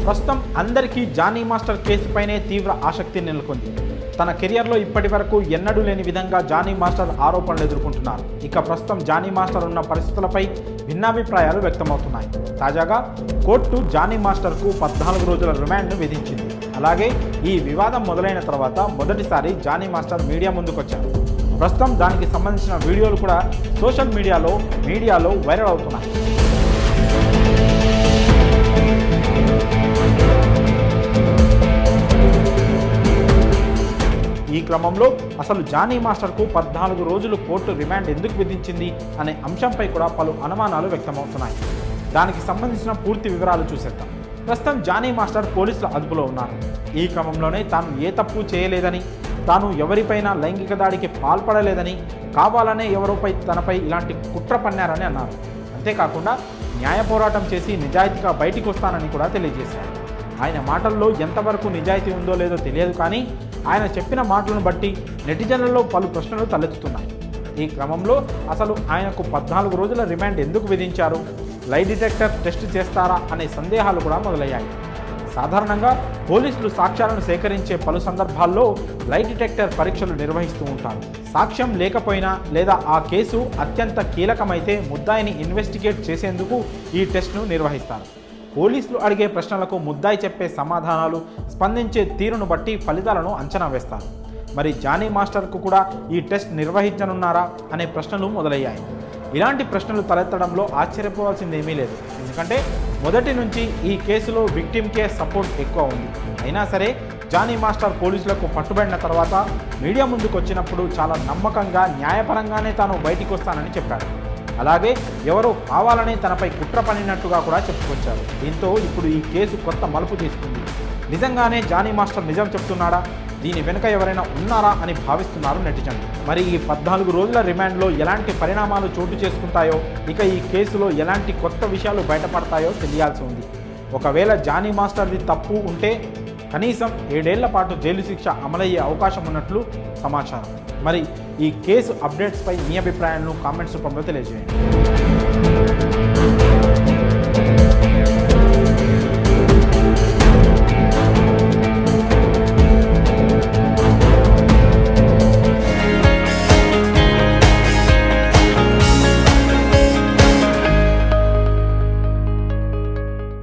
ప్రస్తుతం అందరికీ Johnny master కేసుపైనే తీవ్ర ఆసక్తి నెలకొంది. తన కెరియర్లో ఇప్పటి వరకు ఎన్నడూ లేని విధంగా జానీ మాస్టర్ ఆరోపణలు ఎదుర్కొంటున్నారు. ఇక ప్రస్తుతం జానీ మాస్టర్ ఉన్న పరిస్థితులపై భిన్నాభిప్రాయాలు వ్యక్తమవుతున్నాయి. తాజాగా కోర్టు జానీ మాస్టర్కు 14 రోజుల రిమాండ్ను విధించింది. అలాగే ఈ వివాదం మొదలైన తర్వాత మొదటిసారి జానీ మాస్టర్ మీడియా ముందుకొచ్చారు. ప్రస్తుతం దానికి సంబంధించిన వీడియోలు కూడా సోషల్ మీడియాలో వైరల్ అవుతున్నాయి. ఈ క్రమంలో అసలు జానీ మాస్టర్కు 14 రోజులు కోర్టు రిమాండ్ ఎందుకు విధించింది అనే అంశంపై కూడా పలు అనుమానాలు వ్యక్తమవుతున్నాయి. దానికి సంబంధించిన పూర్తి వివరాలు చూసేద్దాం. ప్రస్తుతం జానీ మాస్టర్ పోలీసుల అదుపులో ఉన్నారు. ఈ క్రమంలోనే తాను ఏ తప్పు చేయలేదని, తాను ఎవరిపైనా లైంగిక దాడికి పాల్పడలేదని, కావాలనే ఎవరోపై తనపై ఇలాంటి కుట్ర పన్నారని అన్నారు. అంతేకాకుండా న్యాయ పోరాటం చేసి నిజాయితీగా బయటికి వస్తానని కూడా తెలియజేశారు. ఆయన మాటల్లో ఎంతవరకు నిజాయితీ ఉందో లేదో తెలియదు, కానీ ఆయన చెప్పిన మాటలను బట్టి నెటిజన్లలో పలు ప్రశ్నలు తలెత్తుతున్నాయి. ఈ క్రమంలో అసలు ఆయనకు 14 రోజుల రిమాండ్ ఎందుకు విధించారు, లై డిటెక్టర్ టెస్ట్ చేస్తారా అనే సందేహాలు కూడా మొదలయ్యాయి. సాధారణంగా పోలీసులు సాక్ష్యాలను సేకరించే పలు సందర్భాల్లో లై డిటెక్టర్ పరీక్షలు నిర్వహిస్తూ ఉంటారు. సాక్ష్యం లేకపోయినా లేదా ఆ కేసు అత్యంత కీలకమైతే ముద్దాయిని ఇన్వెస్టిగేట్ చేసేందుకు ఈ టెస్ట్ను నిర్వహిస్తారు. పోలీసులు అడిగే ప్రశ్నలకు ముద్దాయి చెప్పే సమాధానాలు, స్పందించే తీరును బట్టి ఫలితాలను అంచనా వేస్తారు. మరి జానీ మాస్టర్కు కూడా ఈ టెస్ట్ నిర్వహించనున్నారా అనే ప్రశ్నలు మొదలయ్యాయి. ఇలాంటి ప్రశ్నలు తలెత్తడంలో ఆశ్చర్యపోవాల్సిందేమీ లేదు. ఎందుకంటే మొదటి నుంచి ఈ కేసులో విక్టిమ్కే సపోర్ట్ ఎక్కువ ఉంది. అయినా సరే జానీ మాస్టర్ పోలీసులకు పట్టుబడిన తర్వాత మీడియా ముందుకు వచ్చినప్పుడు చాలా నమ్మకంగా, న్యాయపరంగానే తాను బయటికి వస్తానని చెప్పాడు. అలాగే ఎవరో కావాలనే తనపై కుట్ర పనినట్టుగా కూడా చెప్పుకొచ్చారు. దీంతో ఇప్పుడు ఈ కేసు కొత్త మలుపు తీసుకుంది. నిజంగానే జానీ మాస్టర్ నిజం చెప్తున్నాడా, దీని వెనుక ఎవరైనా ఉన్నారా అని భావిస్తున్నారు నెటిజన్లు. మరి ఈ 14 రోజుల రిమాండ్లో ఎలాంటి పరిణామాలు చోటు చేసుకుంటాయో, ఇక ఈ కేసులో ఎలాంటి కొత్త విషయాలు బయటపడతాయో తెలియాల్సి ఉంది. ఒకవేళ జానీ మాస్టర్ది తప్పు ఉంటే కనీసం 7 ఏళ్ల పాటు జైలు శిక్ష అమలయ్యే అవకాశం ఉన్నట్లు సమాచారం. మరి ఈ కేసు అప్డేట్స్పై మీ అభిప్రాయాలను కామెంట్స్ రూపంలో తెలియజేయండి.